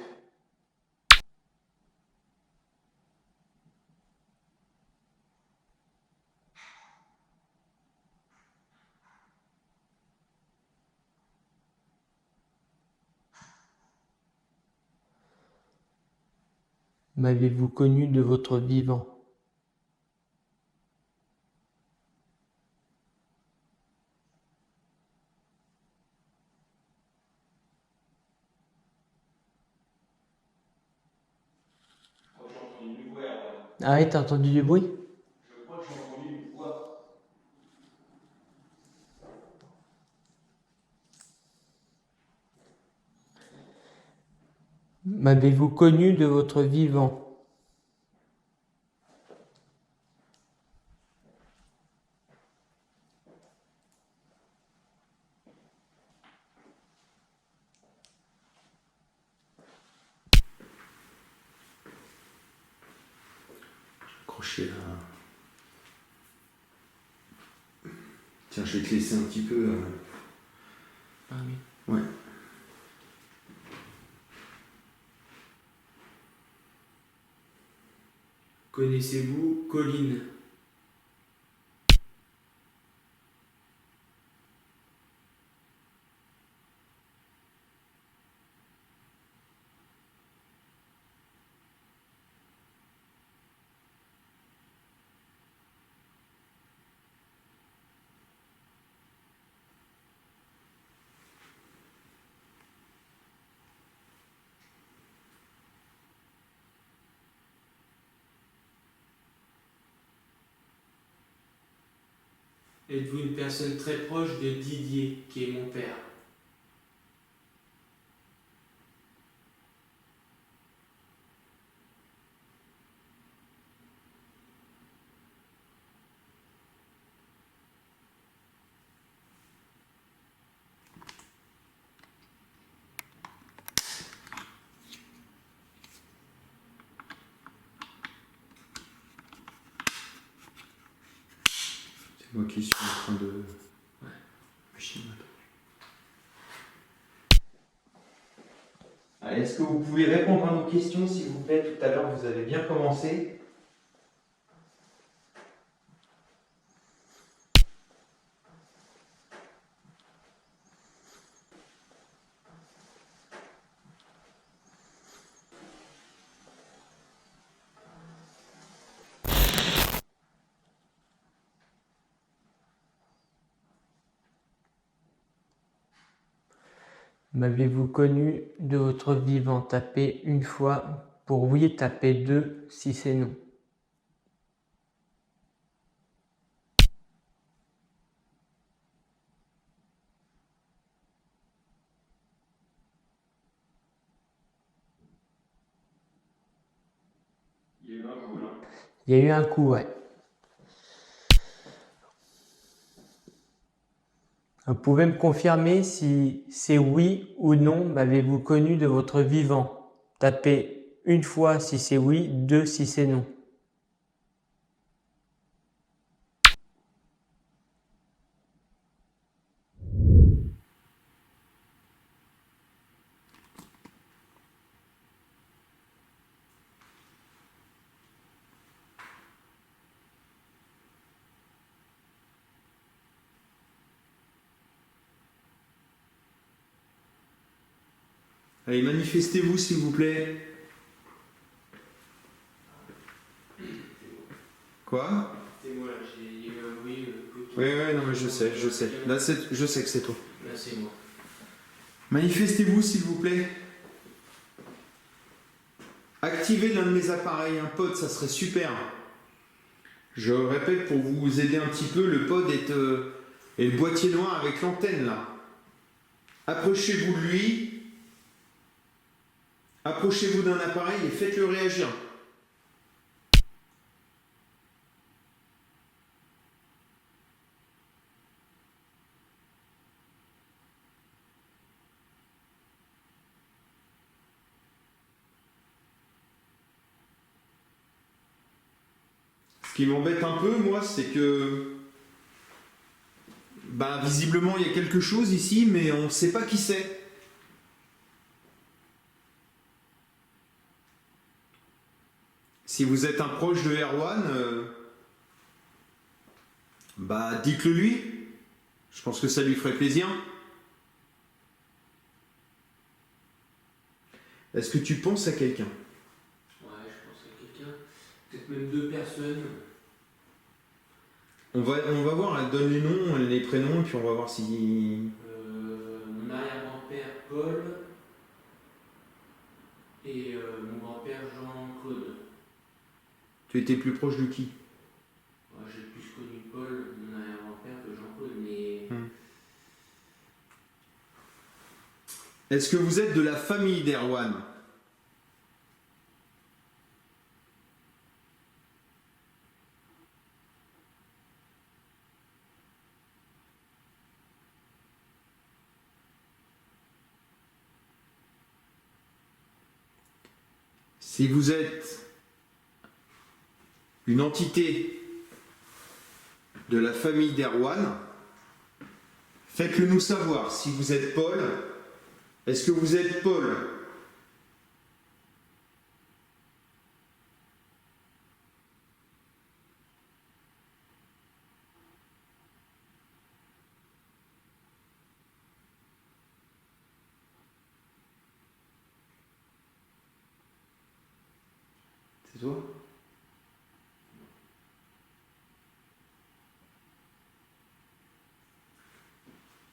M'avez-vous connu de votre vivant? Ah ouais, t'as entendu du bruit? Je crois que j'ai entendu une voix. M'avez-vous connu de votre vivant? Accroché là. Tiens, je vais te laisser un petit peu. Ah oui. Ouais. Connaissez-vous Colline? Êtes-vous une personne très proche de Didier, qui est mon père? C'est moi qui suis en train de. Machine. Allez, est-ce que vous pouvez répondre à nos questions, s'il vous plaît? Tout à l'heure, vous avez bien commencé. M'avez-vous connu de votre vivant? Tapez une fois pour oui, tapez deux si c'est non. Il y a eu un coup, ouais. Vous pouvez me confirmer si c'est oui ou non, m'avez-vous connu de votre vivant? Tapez une fois si c'est oui, deux si c'est non. Allez, manifestez-vous s'il vous plaît. Quoi? C'est moi, il y a eu un oui. Oui, non mais je sais. Là, je sais que c'est toi. Là, c'est moi. Manifestez-vous s'il vous plaît. Activez l'un de mes appareils, un pod, ça serait super. Je répète pour vous aider un petit peu, le pod est le boîtier noir avec l'antenne là. Approchez-vous de lui. Approchez-vous d'un appareil et faites-le réagir. Ce qui m'embête un peu, moi, c'est que visiblement il y a quelque chose ici, mais on ne sait pas qui c'est. Si vous êtes un proche de Erwan, dites-le lui. Je pense que ça lui ferait plaisir. Est-ce que tu penses à quelqu'un? Ouais, je pense à quelqu'un. Peut-être même deux personnes. On va voir, elle donne les noms, les prénoms, et puis on va voir si... Mon arrière-grand-père Paul et mon grand-père Jean-Claude. Tu étais plus proche de qui? Ouais, j'ai plus connu Paul, mon arrière-grand-père, que Jean-Claude, mais... Est-ce que vous êtes de la famille d'Erwan? Si vous êtes une entité de la famille d'Erwan, faites-le nous savoir. Si vous êtes Paul, est-ce que vous êtes Paul? C'est toi?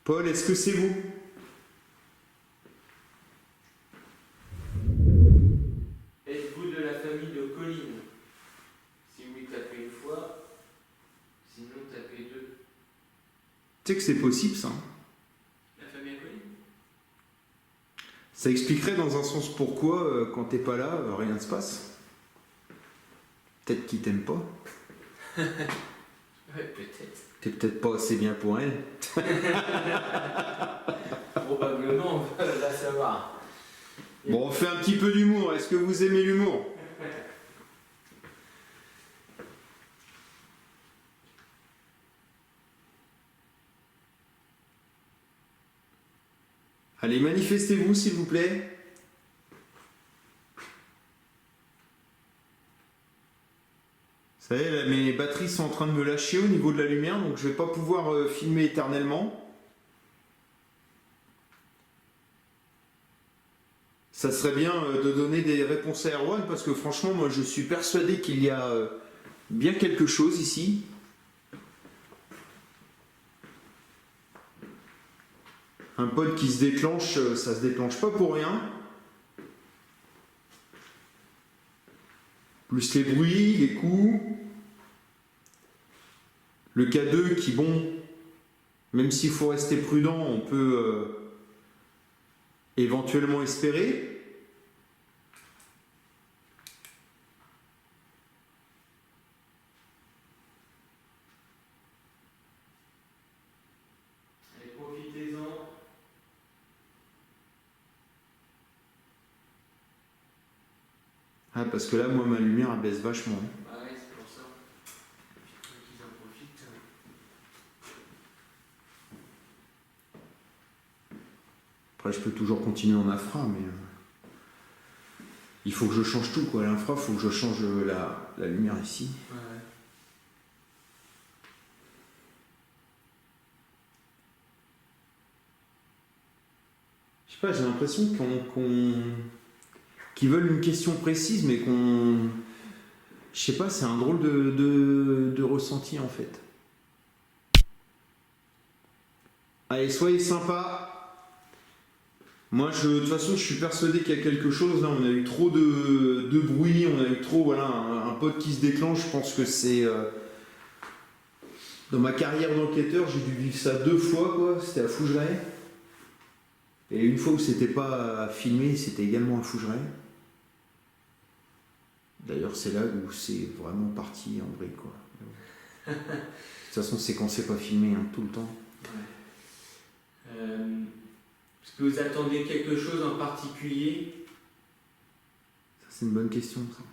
Paul, est-ce que c'est vous? Êtes-vous de la famille de Colline? Si oui, tapez une fois. Sinon, tapez deux. Tu sais que c'est possible ça. La famille à Colline? Ça expliquerait dans un sens pourquoi, quand t'es pas là, rien ne se passe. Peut-être qu'ils t'aiment pas. Ouais, peut-être. T'es peut-être pas assez bien pour elle. Probablement, on va savoir. Bon, on fait un petit peu d'humour. Est-ce que vous aimez l'humour? Allez, manifestez-vous, s'il vous plaît. Vous savez, là, mes batteries sont en train de me lâcher au niveau de la lumière, donc je vais pas pouvoir filmer éternellement. Ça serait bien de donner des réponses à Erwan, parce que franchement, moi, je suis persuadé qu'il y a bien quelque chose ici. Un pod qui se déclenche, ça se déclenche pas pour rien. Plus les bruits, les coups. Le K2 qui, bon, même s'il faut rester prudent, on peut éventuellement espérer. Allez, profitez-en. Ah, parce que là, moi, ma lumière, elle baisse vachement. Ah ouais, c'est pour ça. Qu'ils en profitent. Après, je peux toujours continuer en infra, mais il faut que je change tout, quoi. L'infra, il faut que je change la lumière ici. Ouais. Je sais pas, j'ai l'impression qu'ils veulent une question précise, mais qu'on... Je sais pas, c'est un drôle de ressenti, en fait. Allez, soyez sympas. Moi, de toute façon, je suis persuadé qu'il y a quelque chose. Là, on a eu trop de bruit, on a eu trop, voilà, un pod qui se déclenche. Je pense que c'est... Dans ma carrière d'enquêteur, j'ai dû vivre ça 2 fois, quoi. C'était à Fougeray. Et une fois où c'était pas filmé, c'était également à Fougeray. D'ailleurs, c'est là où c'est vraiment parti en vrille, quoi. De toute façon, c'est quand c'est pas filmé, hein, tout le temps. Ouais. Est-ce que vous attendez quelque chose en particulier? Ça, c'est une bonne question, ça.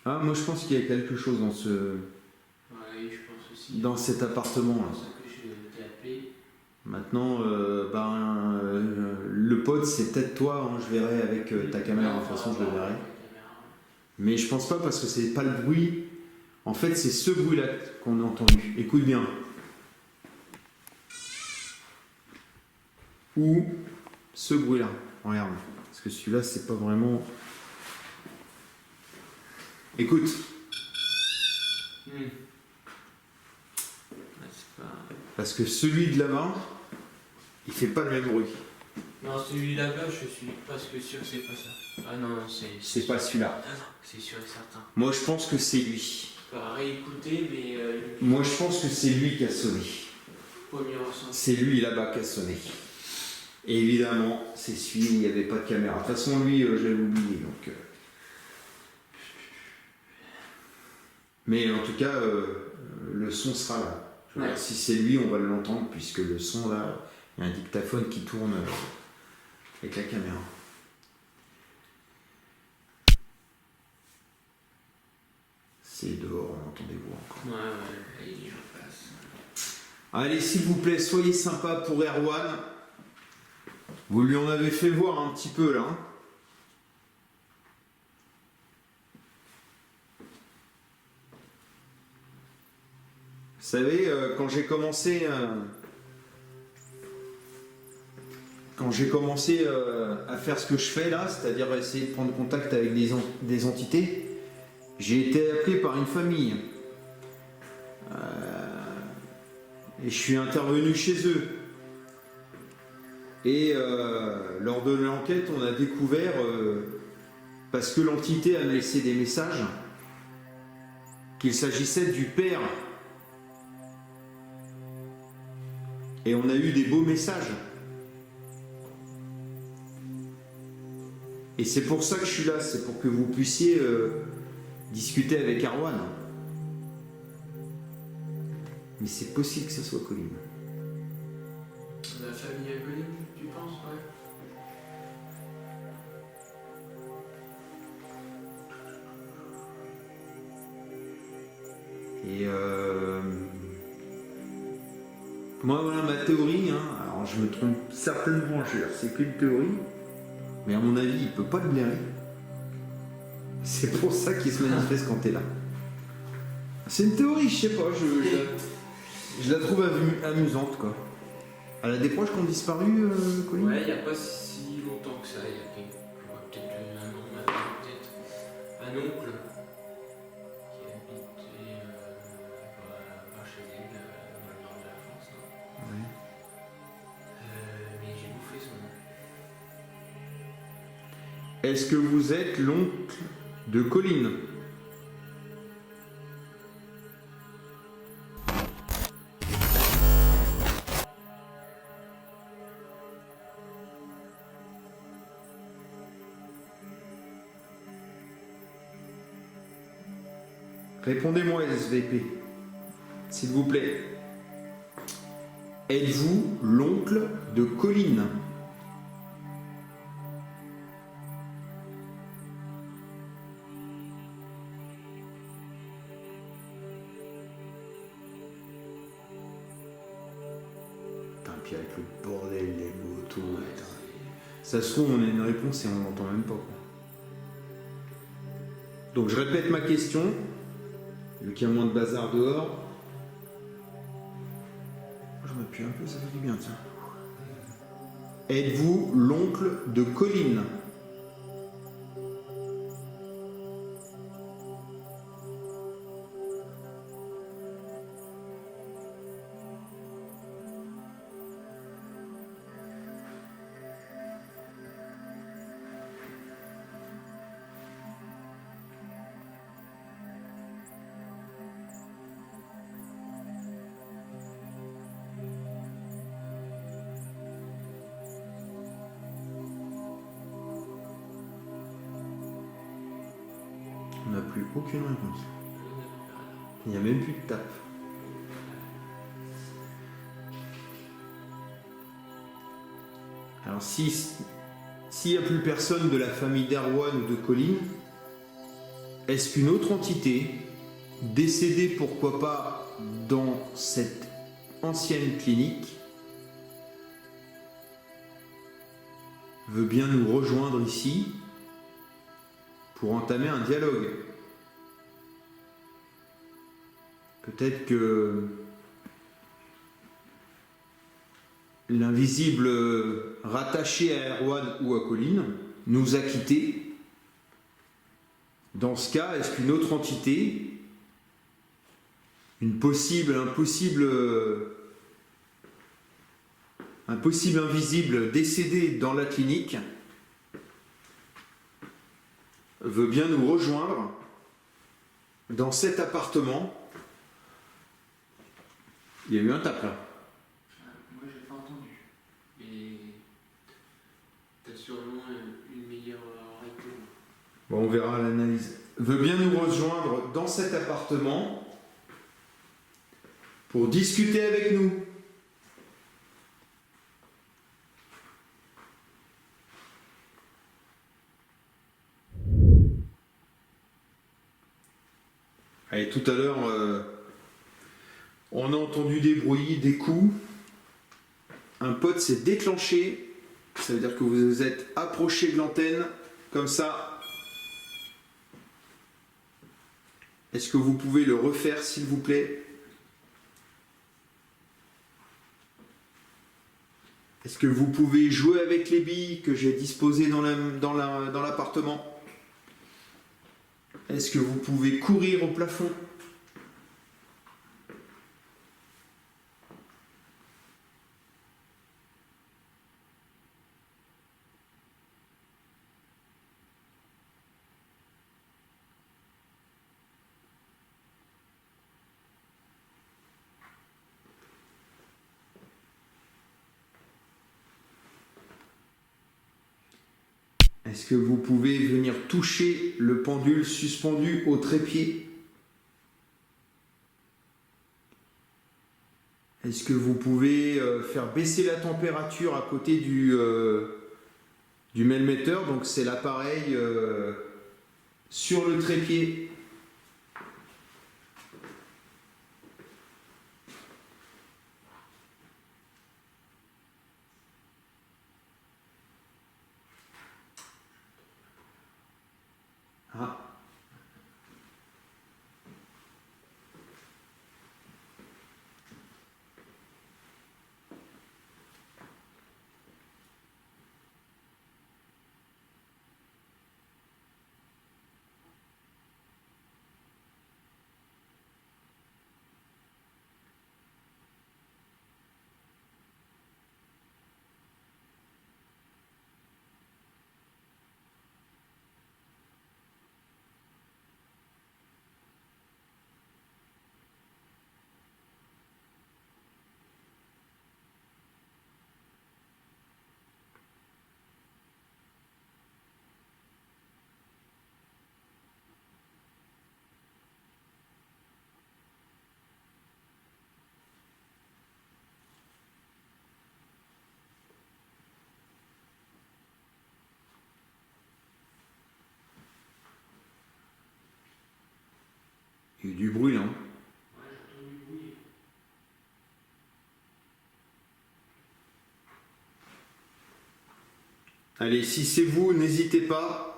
Ah, moi je pense qu'il y a quelque chose dans Ouais, je pense aussi. dans cet appartement là. C'est pour ça que je t'ai appelé. Maintenant, le pod c'est peut-être toi, hein, je verrai avec ta caméra, de toute façon je le verrai. Mais je pense pas parce que c'est pas le bruit. En fait, c'est ce bruit là qu'on a entendu. Écoute bien. Ou ce bruit là. Regarde. Parce que celui-là, c'est pas vraiment. Écoute. Ouais, c'est pas... Parce que celui de là-bas, il fait pas le même bruit. Non, celui là-bas, je suis presque sûr que c'est pas ça. Ah non, C'est pas celui-là. Ah non, c'est sûr et certain. Moi, je pense que c'est lui. On va réécouter, mais... Moi, je pense que c'est lui qui a sonné. Premier ressenti. C'est lui là-bas qui a sonné. Et évidemment, c'est celui où il n'y avait pas de caméra. De toute façon, lui, je l'avais oublié. Donc, mais en tout cas, le son sera là. Ouais. Si c'est lui, on va l'entendre, puisque le son là, il y a un dictaphone qui tourne avec la caméra. C'est dehors, on entend des voix encore. Ouais, allez, je passe. Allez, s'il vous plaît, soyez sympa pour Erwan. Vous lui en avez fait voir un petit peu là. Hein. Vous savez, quand j'ai commencé à faire ce que je fais là, c'est-à-dire essayer de prendre contact avec des entités, j'ai été appelé par une famille. Et je suis intervenu chez eux. Et lors de l'enquête, on a découvert, parce que l'entité a laissé des messages, qu'il s'agissait du père. Et on a eu des beaux messages. Et c'est pour ça que je suis là, c'est pour que vous puissiez discuter avec Erwan. Mais c'est possible que ce soit Colline. La famille à Colline, tu penses, ouais. Et moi, voilà ma théorie. Hein, alors, je me trompe certainement, c'est qu'une théorie. Mais à mon avis, il peut pas le blairer. C'est pour ça qu'il se manifeste quand t'es là. C'est une théorie, je sais pas, je la trouve amusante, quoi. Elle a des proches qui ont disparu, Colline? Ouais, il n'y a pas si longtemps que ça. Il y a peut-être un an maintenant, peut-être. Un oncle qui habitait par chez elle, dans le nord de la France. Hein. Ouais. Mais j'ai bouffé son nom. Est-ce que vous êtes l'oncle de Colline? Répondez-moi, SVP, s'il vous plaît. Êtes-vous l'oncle de Colline? Putain, puis avec le bordel, les motos, ça se trouve, on a une réponse et on n'entend même pas, quoi. Donc je répète ma question, vu qu'il y a moins de bazar dehors. Je m'appuie un peu, ça fait du bien, tiens. Êtes-vous l'oncle de Colline? On n'a plus aucune réponse. Il n'y a même plus de tape. Alors s'il n'y a plus personne de la famille d'Erwan ou de Colline, est-ce qu'une autre entité, décédée pourquoi pas dans cette ancienne clinique, veut bien nous rejoindre ici pour entamer un dialogue? Peut-être que l'invisible rattaché à Erwan ou à Colline nous a quittés. Dans ce cas, est-ce qu'une autre entité, un possible invisible décédé dans la clinique, veut bien nous rejoindre dans cet appartement? Il y a eu un tape là. Moi je l'ai pas entendu. Et t'as sûrement une meilleure oreille que moi. Bon, on verra l'analyse. Veut bien nous rejoindre dans cet appartement pour discuter avec nous. Allez, tout à l'heure, on a entendu des bruits, des coups. Un pote s'est déclenché. Ça veut dire que vous vous êtes approché de l'antenne, comme ça. Est-ce que vous pouvez le refaire, s'il vous plaît? Est-ce que vous pouvez jouer avec les billes que j'ai disposées dans l'appartement? Est-ce que vous pouvez courir au plafond? Est-ce que vous pouvez venir toucher le pendule suspendu au trépied? Est-ce que vous pouvez faire baisser la température à côté du melmetteur? Donc c'est l'appareil sur le trépied. Ah. Allez, si c'est vous, n'hésitez pas.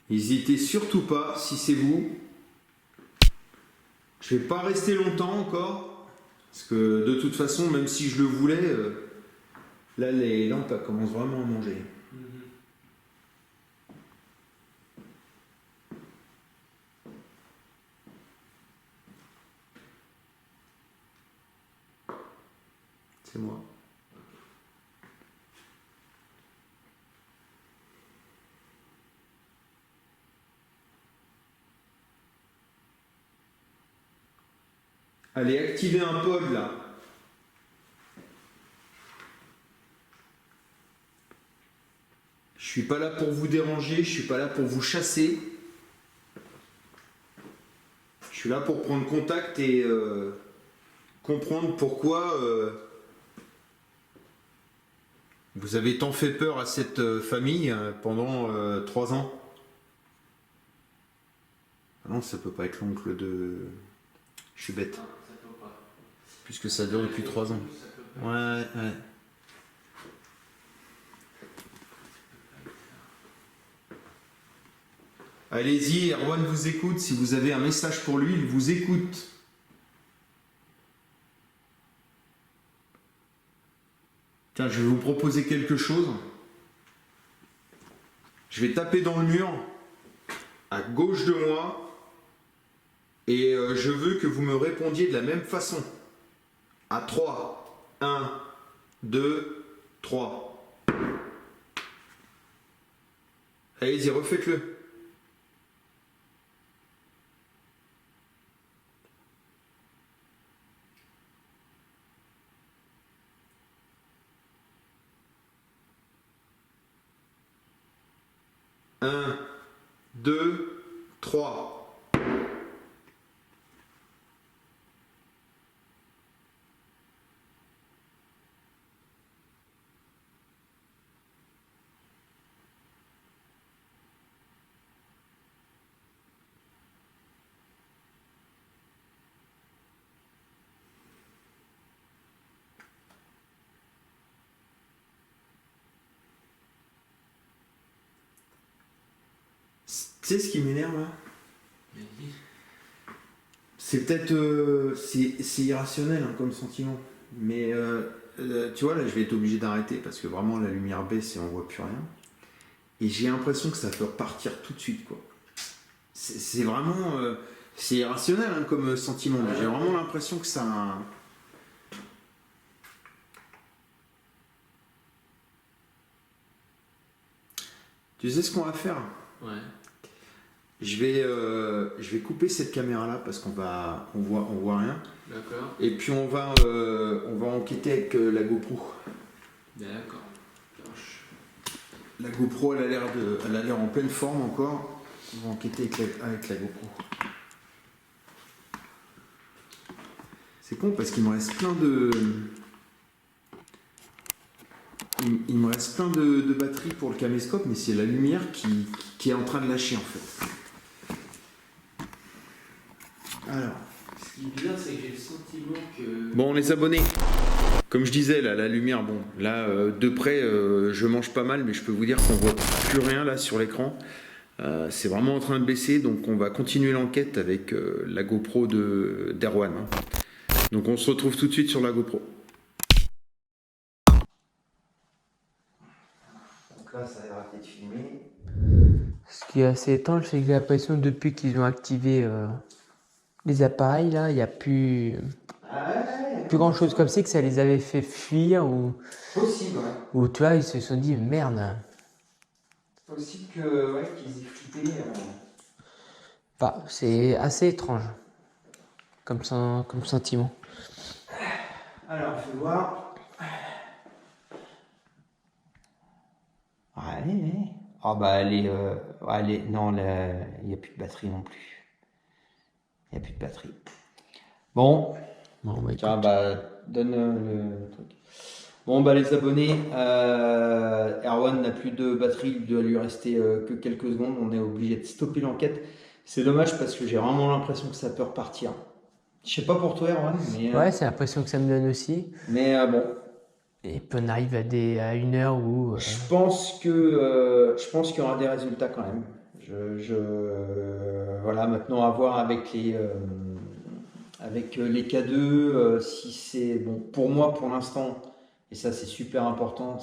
N'hésitez surtout pas, si c'est vous. Je vais pas rester longtemps encore, parce que de toute façon, même si je le voulais, là les lampes elles commencent vraiment à manger. C'est moi. Allez, activez un pod là. Je suis pas là pour vous déranger, je suis pas là pour vous chasser. Je suis là pour prendre contact et comprendre pourquoi vous avez tant fait peur à cette famille pendant 3 ans. Ah non, ça peut pas être l'oncle de... Je suis bête. Non, ça peut pas. Puisque ça dure depuis 3 ans. Ouais. Allez-y, Erwan vous écoute. Si vous avez un message pour lui, il vous écoute. Tiens, je vais vous proposer quelque chose. Je vais taper dans le mur, à gauche de moi, et je veux que vous me répondiez de la même façon. À 3. 1, 2, 3. Allez-y, refaites-le. Un, 2, 3. Tu sais ce qui m'énerve là ? C'est peut-être c'est irrationnel hein, comme sentiment, mais tu vois là je vais être obligé d'arrêter parce que vraiment la lumière baisse et on voit plus rien. Et j'ai l'impression que ça peut repartir tout de suite quoi. C'est vraiment c'est irrationnel hein, comme sentiment. Mais j'ai vraiment l'impression que ça. Tu sais ce qu'on va faire ? Ouais. Je vais couper cette caméra là parce qu'on voit rien. D'accord. Et puis on va enquêter avec la GoPro. D'accord. La GoPro elle a l'air en pleine forme encore. On va enquêter avec la GoPro. C'est con parce qu'il me reste plein de. Il me reste plein de batteries pour le caméscope, mais c'est la lumière qui est en train de lâcher en fait. Alors. Ce qui est bizarre, c'est que j'ai le sentiment que. Bon, les abonnés, comme je disais, là, la lumière, bon, là, de près, je mange pas mal, mais je peux vous dire qu'on voit plus rien là sur l'écran. C'est vraiment en train de baisser, donc on va continuer l'enquête avec la GoPro d'Erwan. Hein. Donc on se retrouve tout de suite sur la GoPro. Donc là, ça a l'air d'être filmé. Ce qui est assez étrange, c'est que j'ai l'impression que depuis qu'ils ont activé les appareils, là, il n'y a plus grand chose comme ça, que ça les avait fait fuir ou. Possible, ouais. Ou tu vois, ils se sont dit merde. Possible que, ouais, qu'ils aient flippé. Bah, c'est assez étrange comme sentiment. Alors, je vais voir. Ouais. Ah bah non, il n'y a plus de batterie non plus. Il n'y a plus de batterie. Bon, Bon, bah, tiens, écoute. bah donne le truc. Bon bah les abonnés, Erwan n'a plus de batterie, il doit lui rester que quelques secondes, on est obligé de stopper l'enquête. C'est dommage parce que j'ai vraiment l'impression que ça peut repartir. Je sais pas pour toi Erwan, Ouais, c'est l'impression que ça me donne aussi. mais bon, Et puis on arrive à une heure où. je pense qu'il y aura des résultats quand même. Voilà, maintenant à voir avec les K2, si c'est bon pour moi pour l'instant, et ça c'est super important,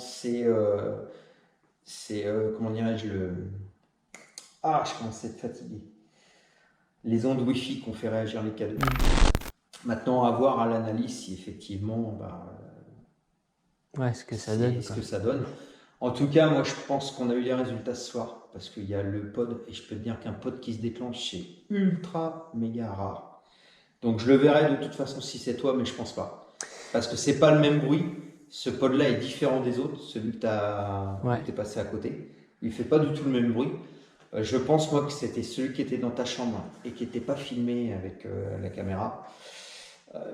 comment dirais-je je commence à être fatigué. Les ondes Wi-Fi qu'on fait réagir les K2. Maintenant à voir à l'analyse si effectivement Ouais, ce que ça si- donne. ce Quoi. que ça donne. En tout cas, moi je pense qu'on a eu des résultats ce soir parce qu'il y a le pod et je peux te dire qu'un pod qui se déclenche c'est ultra méga rare. Donc je le verrai de toute façon si c'est toi, mais je pense pas. Parce que c'est pas le même bruit. Ce pod là est différent des autres, celui que tu es passé à côté. Il fait pas du tout le même bruit. Je pense moi que c'était celui qui était dans ta chambre et qui n'était pas filmé avec la caméra.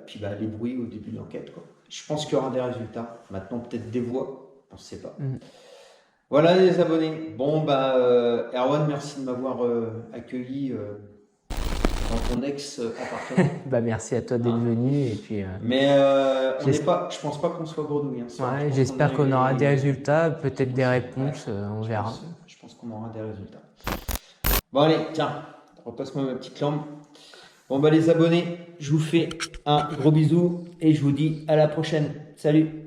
Puis les bruits au début de l'enquête. Je pense qu'il y aura des résultats. Maintenant peut-être des voix, on ne sait pas. Voilà les abonnés. Bon Erwan, merci de m'avoir accueilli dans ton ex-appartement. Merci à toi d'être venu. Et puis, Mais je pense pas qu'on soit bredouille. Ouais, j'espère qu'on aura des résultats, peut-être des réponses, on verra. Je pense qu'on aura des résultats. Bon allez, tiens, repasse-moi ma petite lampe. Bon les abonnés, je vous fais un gros bisou et je vous dis à la prochaine. Salut!